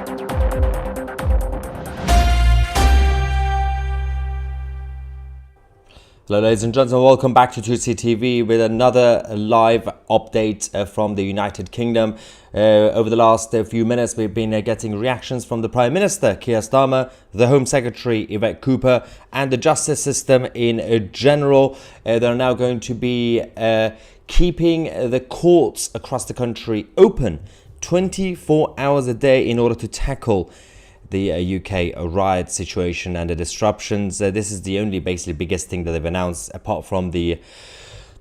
Hello ladies and gentlemen, welcome back to 2C TV with another live update from the United Kingdom. Over the last few minutes we've been getting reactions from the Prime Minister Keir Starmer, the Home Secretary Yvette Cooper and the justice system in general. They're now going to be keeping the courts across the country open 24 hours a day in order to tackle the UK riot situation and the disruptions. This is the only basically biggest thing that they've announced, apart from the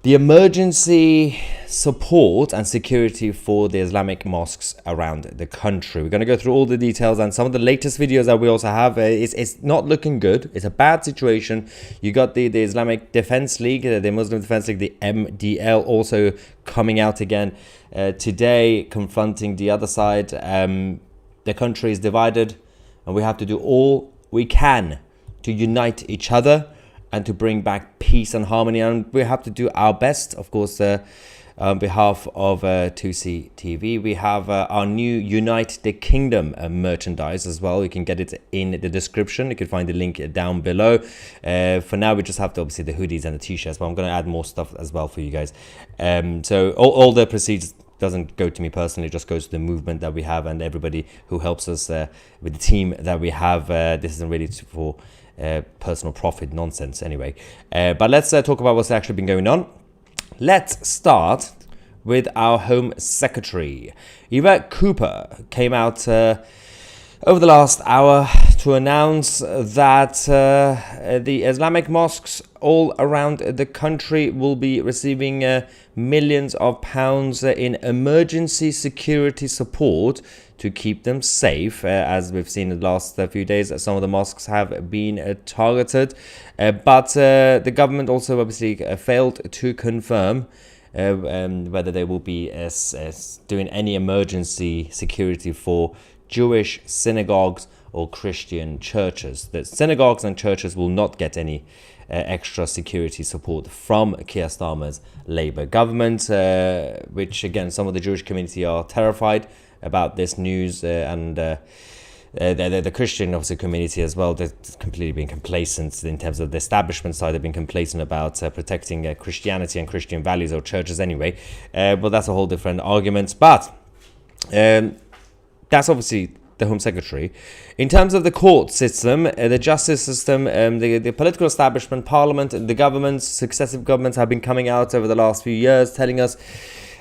emergency support and security for the Islamic mosques around the country. We're going to go through all the details and some of the latest videos that we also have. It's not looking good. It's a bad situation. You got the Islamic Defense League, the Muslim Defense League, the MDL, also coming out again today, confronting the other side. The country is divided, and we have to do all we can to unite each other and to bring back peace and harmony. And we have to do our best, of course, on behalf of 2C TV. We have our new Unite the Kingdom merchandise as well. You can get it in the description. You can find the link down below. For now, we just have obviously the hoodies and the t-shirts, but I'm going to add more stuff as well for you guys. So all the proceeds doesn't go to me personally, just goes to the movement that we have and everybody who helps us with the team that we have. This isn't really for personal profit nonsense anyway. But let's talk about what's actually been going on. Let's start with our Home Secretary. Yvette Cooper came out over the last hour to announce that the Islamic mosques all around the country will be receiving millions of pounds in emergency security support to keep them safe. As we've seen in the last few days, some of the mosques have been targeted, but the government also obviously failed to confirm whether they will be doing any emergency security for Jewish synagogues or Christian churches. The synagogues and churches will not get any extra security support from Keir Starmer's Labour government, which again, some of the Jewish community are terrified about this news, and the Christian obviously community as well. They've completely been complacent in terms of the establishment side. They've been complacent about protecting Christianity and Christian values, or churches anyway. But that's a whole different argument. But that's obviously the Home Secretary. In terms of the court system, the justice system, the political establishment, Parliament, the governments, successive governments have been coming out over the last few years telling us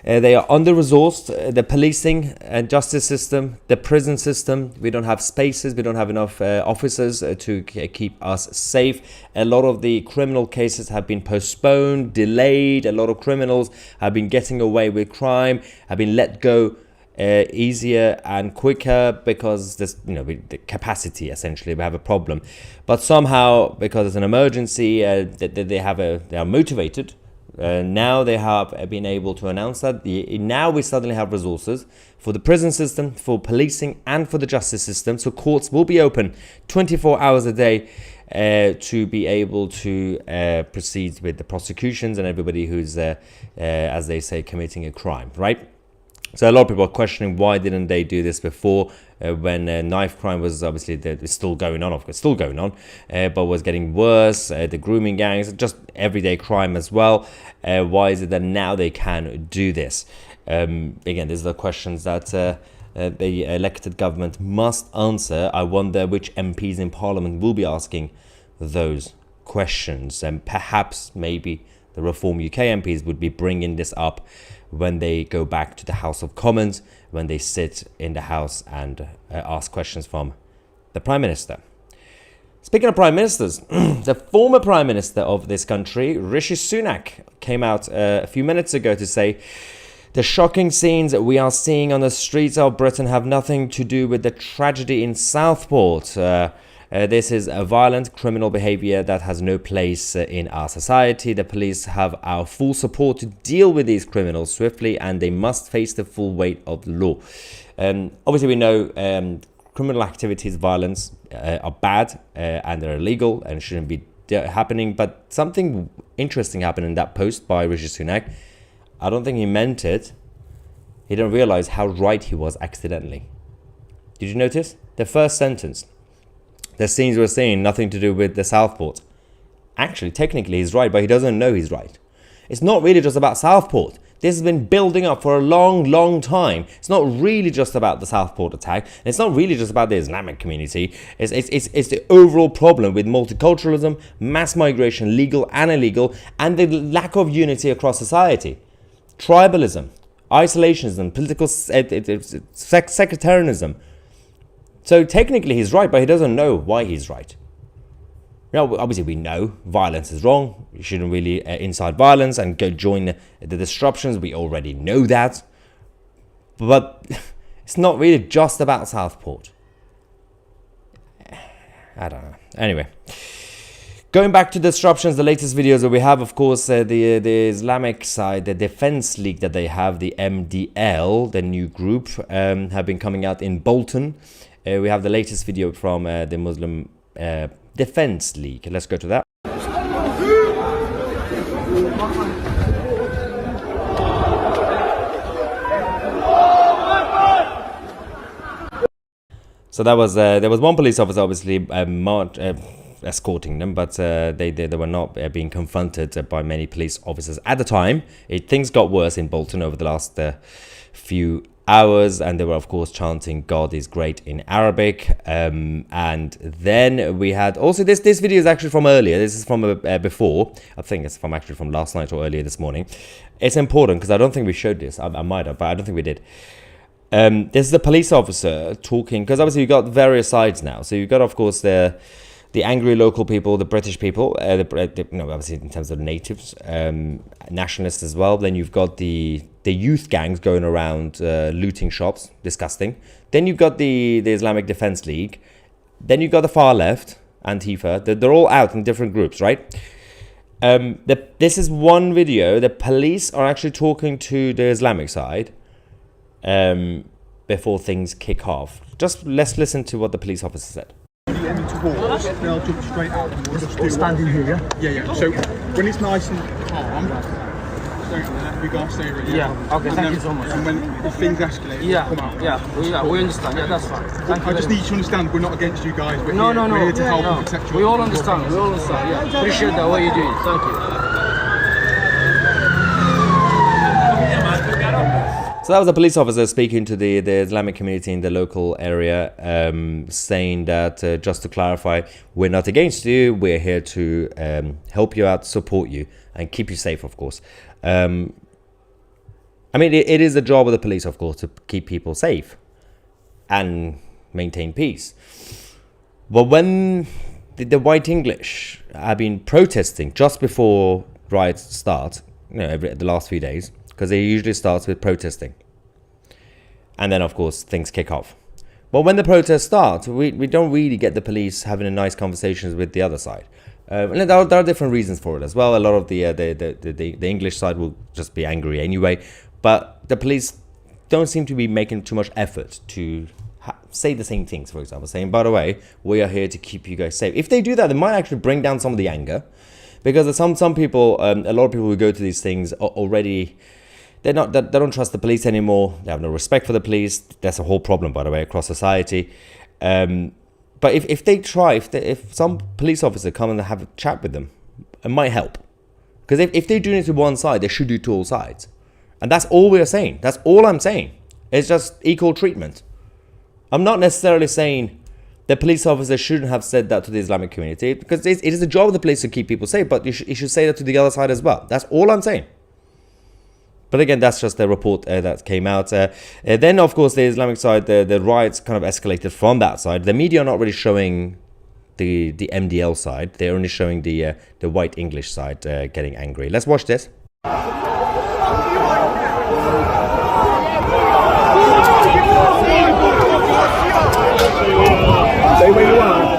they are under-resourced. The policing and justice system, the prison system, we don't have spaces, we don't have enough officers to keep us safe. A lot of the criminal cases have been postponed, delayed. A lot of criminals have been getting away with crime, have been let go easier and quicker because there's, the capacity, essentially we have a problem. But somehow, because it's an emergency, they are motivated. Now they have been able to announce that now we suddenly have resources for the prison system, for policing and for the justice system. So courts will be open 24 hours a day to be able to proceed with the prosecutions and everybody who's, as they say, committing a crime, right? So a lot of people are questioning why didn't they do this before, when knife crime was obviously still going on, of course, still going on, but was getting worse. The grooming gangs, just everyday crime as well. Why is it that now they can do this? Again, these are the questions that the elected government must answer. I wonder which MPs in Parliament will be asking those questions, and perhaps maybe the Reform UK MPs would be bringing this up when they go back to the House of Commons, when they sit in the House and ask questions from the Prime Minister. Speaking of Prime Ministers, the former Prime Minister of this country, Rishi Sunak, came out a few minutes ago to say the shocking scenes that we are seeing on the streets of Britain have nothing to do with the tragedy in Southport. This is a violent criminal behavior that has no place in our society. The police have our full support to deal with these criminals swiftly, and they must face the full weight of the law. Obviously, we know criminal activities, violence are bad and they're illegal and shouldn't be happening. But something interesting happened in that post by Rishi Sunak. I don't think he meant it. He didn't realize how right he was accidentally. Did you notice? The first sentence. The scenes we're seeing, nothing to do with the Southport. Actually, technically, he's right, but he doesn't know he's right. It's not really just about Southport. This has been building up for a long, long time. It's not really just about the Southport attack. It's not really just about the Islamic community. It's the overall problem with multiculturalism, mass migration, legal and illegal, and the lack of unity across society. Tribalism, isolationism, political sectarianism. So technically he's right, but he doesn't know why he's right. Now, obviously we know violence is wrong. You shouldn't really incite violence and go join the disruptions. We already know that. But it's not really just about Southport. I don't know. Anyway. Going back to disruptions, the latest videos that we have, of course, the Islamic side, the Defense League that they have, the MDL, the new group, have been coming out in Bolton. We have the latest video from the Muslim Defense League. Let's go to that. So that was there was one police officer obviously escorting them, but they were not being confronted by many police officers at the time. Things got worse in Bolton over the last few hours, and they were of course chanting "God is great" in Arabic. And then we had also this video is actually from earlier. This is from before. I think it's actually from last night or earlier this morning. It's important because I don't think we showed this. I might have, but I don't think we did. This is the police officer talking, because obviously you've got various sides now. So you've got, of course, the angry local people, the British people, obviously in terms of natives, nationalists as well. Then you've got the youth gangs going around looting shops, disgusting. Then you've got the Islamic Defense League. Then you've got the far left, Antifa. They're all out in different groups, right? This is one video. The police are actually talking to the Islamic side before things kick off. Just let's listen to what the police officer said. They'll jump straight out and we'll just standing here, yeah? So when it's nice and calm, we go stay right here. Yeah, okay, thank you so much. And when things escalate, yeah, come out. Yeah, we understand. Yeah, that's fine. I just need you to understand we're not against you guys. We're no, here to help and protect you. We all understand. Yeah, appreciate that what you're doing. Thank you. So that was a police officer speaking to the Islamic community in the local area, saying that, just to clarify, we're not against you. We're here to help you out, support you, and keep you safe, of course. I mean, it is the job of the police, of course, to keep people safe and maintain peace. But when the white English have been protesting just before riots start, the last few days, because it usually starts with protesting. And then, of course, things kick off. But when the protests start, we don't really get the police having a nice conversations with the other side. And there are different reasons for it as well. A lot of the English side will just be angry anyway. But the police don't seem to be making too much effort to say the same things, for example. Saying, by the way, we are here to keep you guys safe. If they do that, they might actually bring down some of the anger. Because some people, a lot of people who go to these things are already... They don't trust the police anymore. They have no respect for the police. That's a whole problem, by the way, across society. But if some police officer come and have a chat with them, it might help. Because if they're doing it to one side, they should do it to all sides. And that's all we're saying. That's all I'm saying. It's just equal treatment. I'm not necessarily saying the police officer shouldn't have said that to the Islamic community, because it is the job of the police to keep people safe, but you should say that to the other side as well. That's all I'm saying. But again, that's just the report that came out. Then, of course, the Islamic side, the riots kind of escalated from that side. The media are not really showing the MDL side. They're only showing the white English side getting angry. Let's watch this. Stay where you are.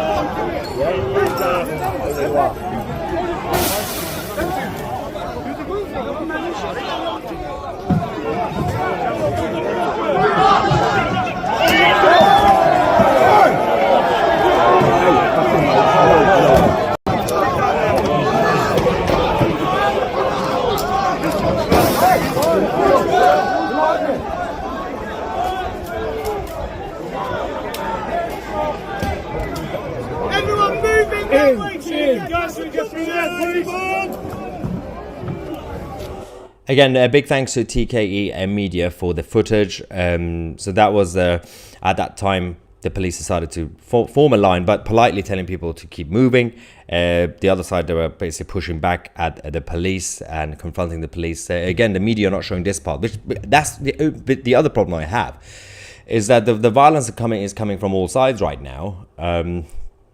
Again, a big thanks to TKE and media for the footage. So that was, at that time, the police decided to form a line, but politely telling people to keep moving. The other side, they were basically pushing back at the police and confronting the police. Again, the media are not showing this part. That's the other problem I have, is that the violence is coming from all sides right now.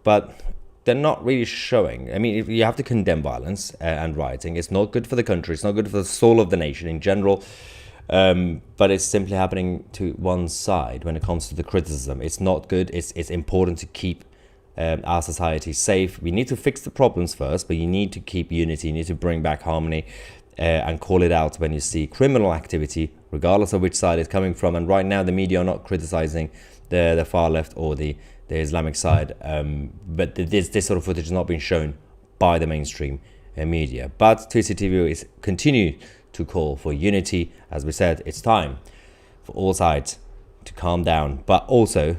But they're not really showing. I mean, you have to condemn violence and rioting. It's not good for the country. It's not good for the soul of the nation in general. But it's simply happening to one side when it comes to the criticism. It's not good. It's important to keep our society safe. We need to fix the problems first, but you need to keep unity. You need to bring back harmony and call it out when you see criminal activity, regardless of which side it's coming from. And right now, the media are not criticizing the far left or the Islamic side, but this sort of footage has not been shown by the mainstream media. But TCTV is continue to call for unity. As we said, it's time for all sides to calm down, but also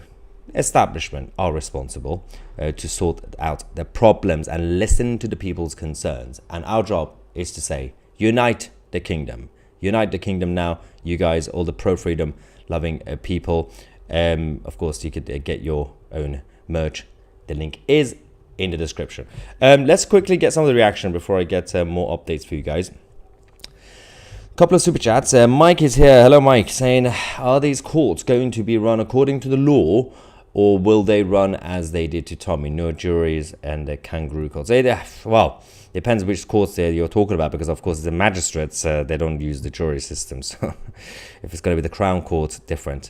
establishment are responsible to sort out the problems and listen to the people's concerns. And our job is to say, unite the kingdom. Unite the kingdom now, you guys, all the pro-freedom loving people. Of course, you could get your own merch. The link is in the description. Let's quickly get some of the reaction before I get more updates for you guys. Couple of super chats. Mike is here. Hello, Mike, saying, are these courts going to be run according to the law, or will they run as they did to Tommy? No juries and the kangaroo courts. Well, depends which courts you're talking about, because of course the magistrates, they don't use the jury system. So if it's going to be the Crown Court, different.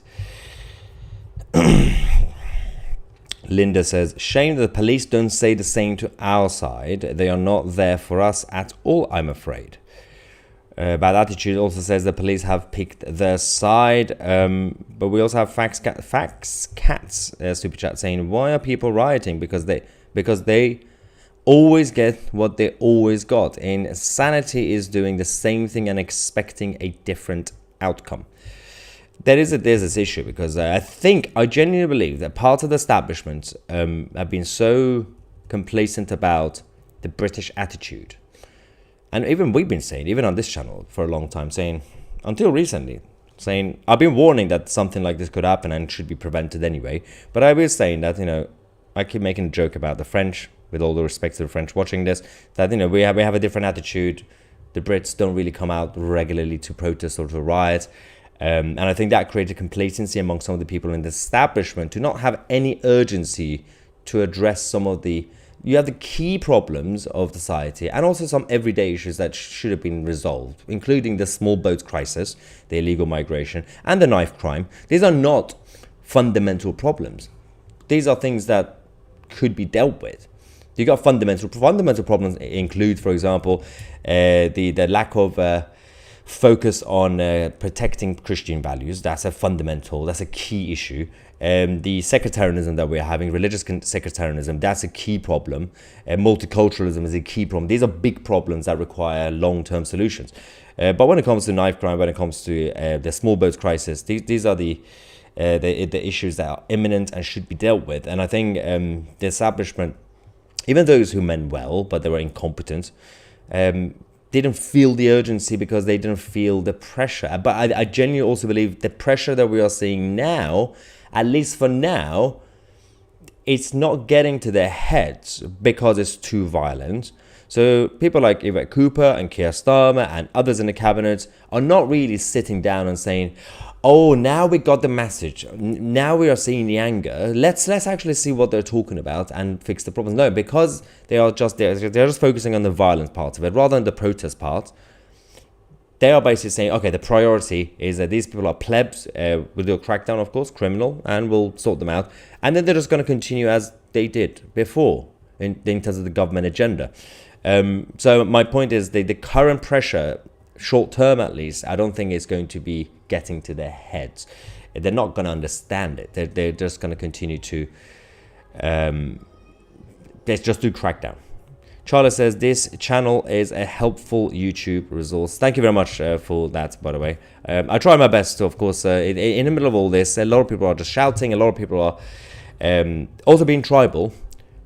Linda says, shame that the police don't say the same to our side. They are not there for us at all, I'm afraid. Bad Attitude also says the police have picked their side. But we also have Facts Cats super chat saying, why are people rioting? Because they always get what they always got. Insanity is doing the same thing and expecting a different outcome. There's this issue, because I genuinely believe that part of the establishment have been so complacent about the British attitude. And even we've been saying, even on this channel for a long time, saying, until recently, saying, I've been warning that something like this could happen and should be prevented anyway. But I was saying that, I keep making a joke about the French, with all the respect to the French watching this, that, we have a different attitude. The Brits don't really come out regularly to protest or to riot. And I think that created complacency among some of the people in the establishment to not have any urgency to address some of the key problems of society, and also some everyday issues that should have been resolved, including the small boat crisis, the illegal migration, and the knife crime. These are not fundamental problems. These are things that could be dealt with. You got fundamental problems include, for example, the lack of focus on protecting Christian values. That's a key issue. The sectarianism that we're having, religious sectarianism, that's a key problem. Multiculturalism is a key problem. These are big problems that require long-term solutions. But when it comes to knife crime, when it comes to the small boats crisis, these are the issues that are imminent and should be dealt with. And I think the establishment, even those who meant well, but they were incompetent, didn't feel the urgency because they didn't feel the pressure. But I genuinely also believe the pressure that we are seeing now, at least for now, it's not getting to their heads because it's too violent. So people like Yvette Cooper and Keir Starmer and others in the cabinet are not really sitting down and saying, oh, now we got the message. Now we are seeing the anger. Let's actually see what they're talking about and fix the problems. No, because they're just focusing on the violent part of it rather than the protest part. They are basically saying, okay, the priority is that these people are plebs. We'll do a crackdown, of course, criminal, and we'll sort them out. And then they're just going to continue as they did before in terms of the government agenda. So my point is the current pressure, short term at least, I don't think it's going to be getting to their heads. They're not going to understand it. They're just going to continue to let's just do crackdown. Charlie says, this channel is a helpful YouTube resource. Thank you very much for that, by the way. I try my best to, of course, in the middle of all this, a lot of people are just shouting. A lot of people are also being tribal.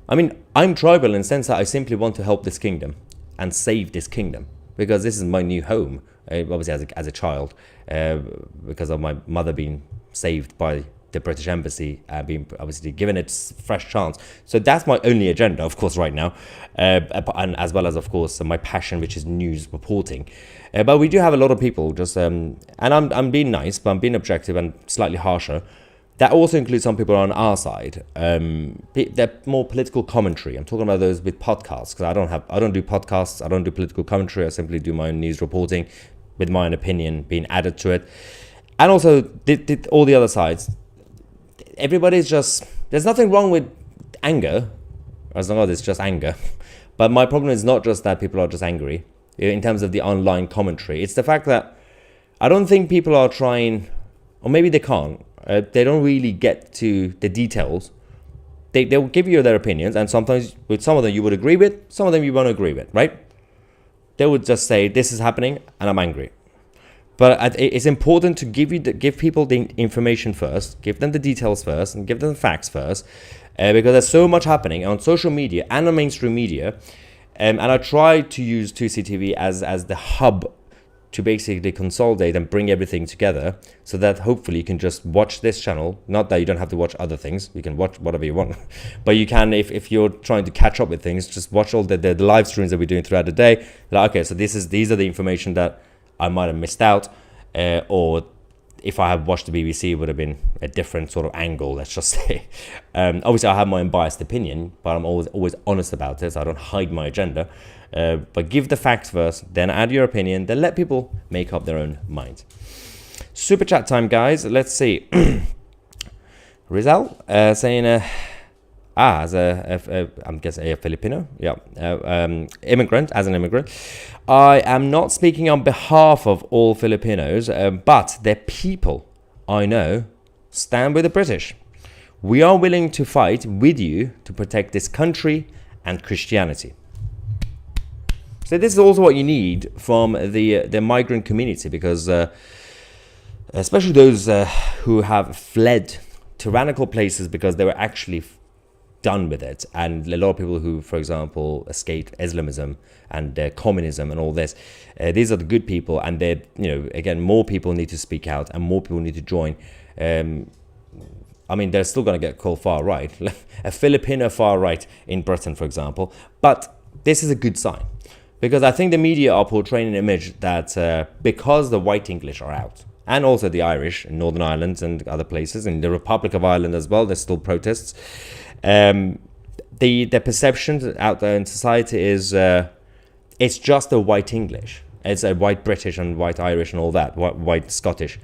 I mean, I'm tribal in the sense that I simply want to help this kingdom and save this kingdom because this is my new home. Obviously, as a child, because of my mother being saved by the British Embassy, being obviously given its fresh chance. So that's my only agenda, of course, right now, and as well as, of course, my passion, which is news reporting. But we do have a lot of people just, and I'm being nice, but I'm being objective and slightly harsher. That also includes some people on our side. They're more political commentary. I'm talking about those with podcasts because I don't do podcasts. I don't do political commentary. I simply do my own news reporting with my own opinion being added to it. And also all the other sides. Everybody's just, there's nothing wrong with anger, as long as it's just anger. But my problem is not just that people are just angry in terms of the online commentary. It's the fact that I don't think people are trying, or maybe they can't. They don't really get to the details. They'll give you their opinions, and sometimes with some of them you would agree with, some of them you won't agree with, right? They would just say, this is happening, and I'm angry. But it's important to give people the information first, give them the details first, and give them the facts first, because there's so much happening on social media and on mainstream media. And I try to use 2CTV as the hub to basically consolidate and bring everything together so that hopefully you can just watch this channel. Not that you don't have to watch other things. You can watch whatever you want. But you can, if you're trying to catch up with things, just watch all the live streams that we're doing throughout the day. Like, okay, so these are the information that I might have missed out, or if I had watched the BBC, it would have been a different sort of angle, let's just say. Obviously, I have my unbiased opinion, but I'm always honest about it, so I don't hide my agenda. But give the facts first, then add your opinion, then let people make up their own mind. Super chat time, guys. Let's see. Rizal saying, I'm guessing a Filipino, immigrant, as an immigrant, I am not speaking on behalf of all Filipinos, but the people I know stand with the British. We are willing to fight with you to protect this country and Christianity. So this is also what you need from the migrant community, because especially those who have fled tyrannical places because they were actually done with it, and a lot of people who, for example, escaped Islamism and communism and all this, these are the good people, and they're, again, more people need to speak out and more people need to join. I mean, they're still going to get called far right, a Filipino far right in Britain, for example, but this is a good sign, because I think the media are portraying an image that because the white English are out, and also the Irish in Northern Ireland and other places, in the Republic of Ireland as well, there's still protests. The perception out there in society is it's just a white English, it's a white British and white Irish and all that, white Scottish.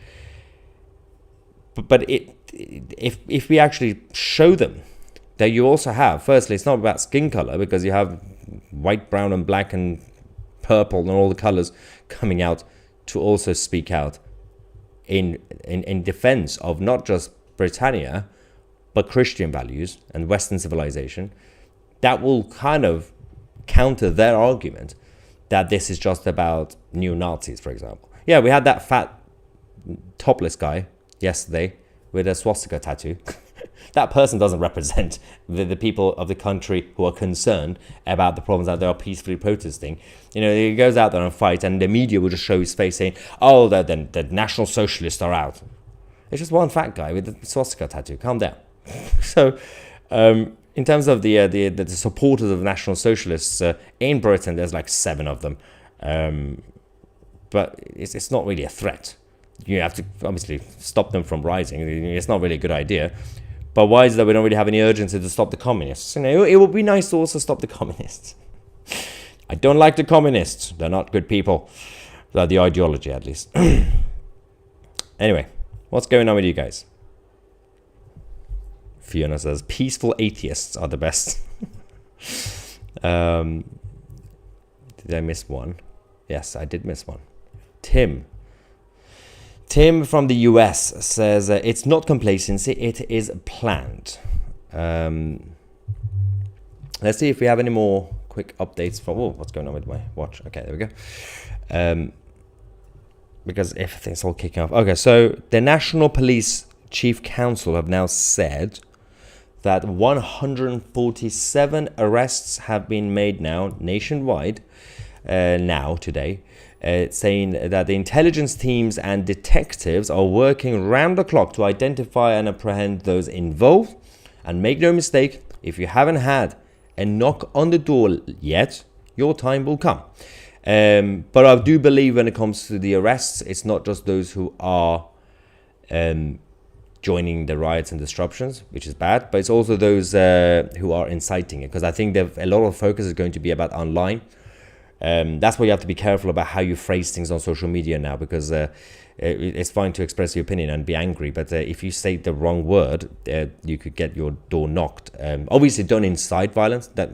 But if we actually show them that you also have, firstly, it's not about skin color, because you have white, brown, and black, and purple, and all the colors coming out to also speak out in defense of not just Britannia, but Christian values and Western civilization. That will kind of counter their argument that this is just about neo-Nazis, for example. Yeah, we had that fat topless guy yesterday with a swastika tattoo. That person doesn't represent the people of the country who are concerned about the problems that they are peacefully protesting. He goes out there and fights, and the media will just show his face saying, oh, the National Socialists are out. It's just one fat guy with a swastika tattoo. Calm down. So, in terms of the supporters of the National Socialists in Britain, there's like 7 of them. But it's not really a threat. You have to obviously stop them from rising. It's not really a good idea. But why is it that we don't really have any urgency to stop the communists? It would be nice to also stop the communists. I don't like the communists. They're not good people. The ideology, at least. Anyway, what's going on with you guys? Fiona says, peaceful atheists are the best. Did I miss one? Yes, I did miss one. Tim from the US says, it's not complacency, it is planned. Let's see if we have any more quick updates from, what's going on with my watch? Okay, there we go. Because everything's all kicking off. Okay, so the National Police Chief Council have now said that 147 arrests have been made now nationwide, today, saying that the intelligence teams and detectives are working round the clock to identify and apprehend those involved. And make no mistake, if you haven't had a knock on the door yet, your time will come. But I do believe when it comes to the arrests, it's not just those who are joining the riots and disruptions, which is bad, but it's also those who are inciting it, because I think a lot of focus is going to be about online. That's why you have to be careful about how you phrase things on social media now, because it's fine to express your opinion and be angry, but if you say the wrong word, you could get your door knocked. Obviously, don't incite violence. That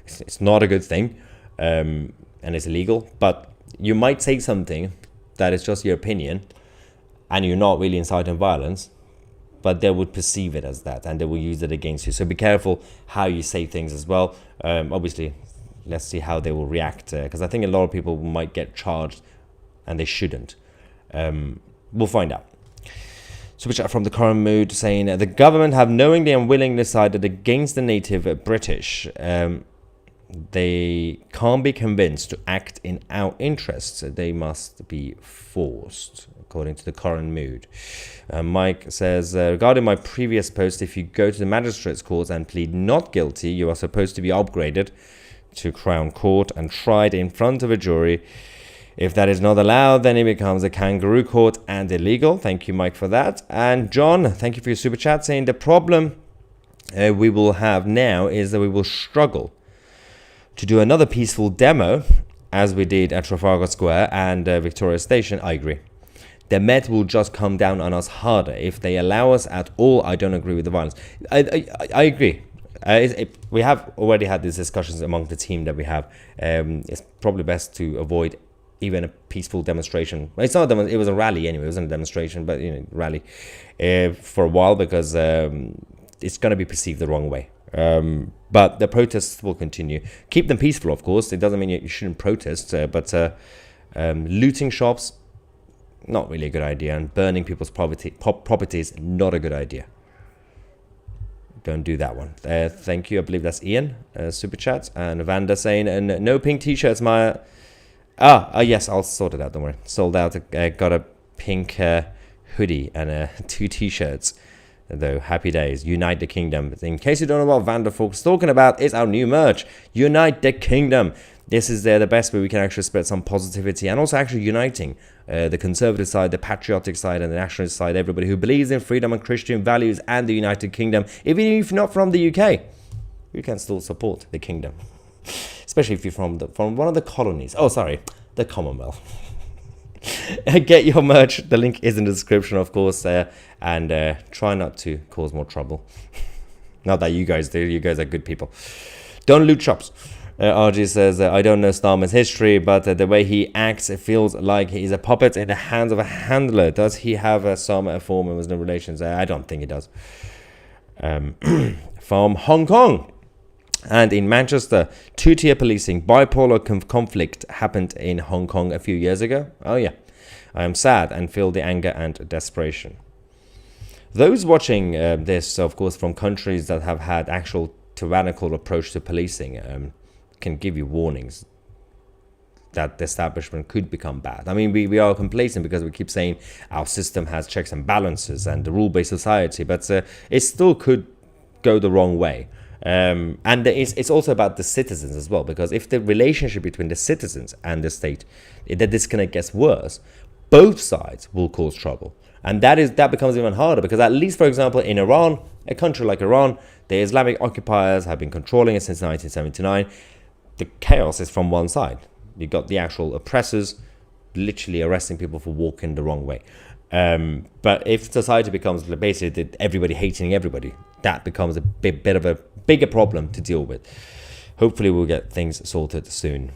it's not a good thing, and it's illegal. But you might say something that is just your opinion, and you're not really inciting violence, but they would perceive it as that, and they will use it against you. So be careful how you say things as well. Obviously, let's see how they will react, because I think a lot of people might get charged, and they shouldn't. We'll find out. Super chat from the current mood saying the government have knowingly and willingly sided against the native British. They can't be convinced to act in our interests. They must be forced, according to the current mood. Mike says, regarding my previous post, if you go to the magistrates' courts and plead not guilty, you are supposed to be upgraded to Crown Court and tried in front of a jury. If that is not allowed, then it becomes a kangaroo court and illegal. Thank you, Mike, for that. And John, thank you for your super chat, saying the problem we will have now is that we will struggle to do another peaceful demo as we did at Trafalgar Square and Victoria Station. I agree. The Met will just come down on us harder if they allow us at all. I don't agree with the violence. I agree. We have already had these discussions among the team that we have. It's probably best to avoid even a peaceful demonstration. It's not it was a rally anyway. It wasn't a demonstration, but rally for a while, because it's going to be perceived the wrong way. But the protests will continue. Keep them peaceful, of course. It doesn't mean you shouldn't protest, but looting shops, not really a good idea, and burning people's properties, not a good idea. Don't do that one. Thank you. I believe that's Ian, super chat, and Vanda saying, and no pink t-shirts, Maya. Yes, I'll sort it out. Don't worry. Sold out. Got a pink hoodie and 2 t-shirts. Though, happy days. Unite the Kingdom. In case you don't know what Vanderfolk's talking about, it's our new merch. Unite the Kingdom. This is the best way we can actually spread some positivity, and also actually uniting the conservative side, the patriotic side, and the nationalist side. Everybody who believes in freedom and Christian values and the United Kingdom. Even if you're not from the UK, you can still support the kingdom. Especially if you're from one of the colonies. Oh, sorry, the Commonwealth. Get your merch. The link is in the description, of course, and try not to cause more trouble. Not that you guys do. You guys are good people. Don't loot shops. RG says, I don't know Starmer's history, but the way he acts, it feels like he's a puppet in the hands of a handler. Does he have some form of no relations? I don't think he does. From Hong Kong. And in Manchester, 2-tier policing, bipolar conflict happened in Hong Kong a few years ago. Oh yeah, I am sad and feel the anger and desperation. Those watching this, of course, from countries that have had actual tyrannical approach to policing can give you warnings that the establishment could become bad. I mean, we are complacent because we keep saying our system has checks and balances and the rule-based society, but it still could go the wrong way. And it's also about the citizens as well, because if the relationship between the citizens and the state, the disconnect gets worse, both sides will cause trouble. And that becomes even harder, because at least, for example, in Iran, a country like Iran, the Islamic occupiers have been controlling it since 1979. The chaos is from one side. You got the actual oppressors literally arresting people for walking the wrong way. But if society becomes basically everybody hating everybody, that becomes a bit of a bigger problem to deal with. Hopefully we'll get things sorted soon.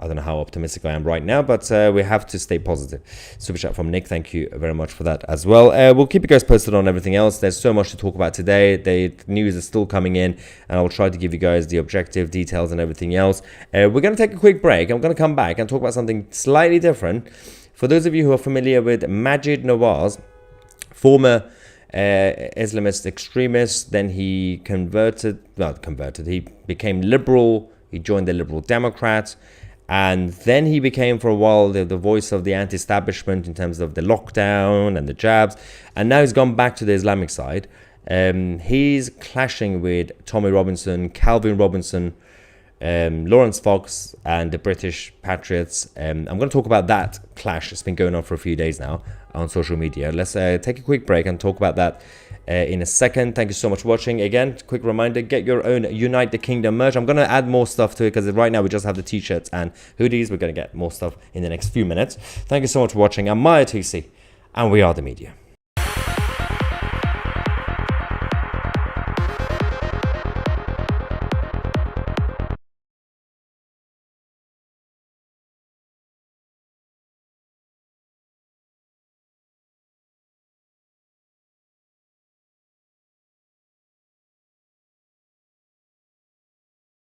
I don't know how optimistic I am right now, but we have to stay positive. Super chat from Nick. Thank you very much for that as well. We'll keep you guys posted on everything else. There's so much to talk about today. The news is still coming in, and I'll try to give you guys the objective details and everything else. We're going to take a quick break. I'm going to come back and talk about something slightly different. For those of you who are familiar with Maajid Nawaz, former Islamist extremist. Then he he became liberal. He joined the Liberal Democrats. And then he became, for a while, the voice of the anti-establishment in terms of the lockdown and the jabs. And now he's gone back to the Islamic side. He's clashing with Tommy Robinson, Calvin Robinson, Lawrence Fox, and the British Patriots. I'm going to talk about that clash. It's been going on for a few days now on social media. Let's take a quick break and talk about that in a second. Thank you so much for watching. Again, quick reminder, get your own Unite the Kingdom merch. I'm going to add more stuff to it because right now we just have the t-shirts and hoodies. We're going to get more stuff in the next few minutes. Thank you so much for watching. I'm Maya TC, and we are the media.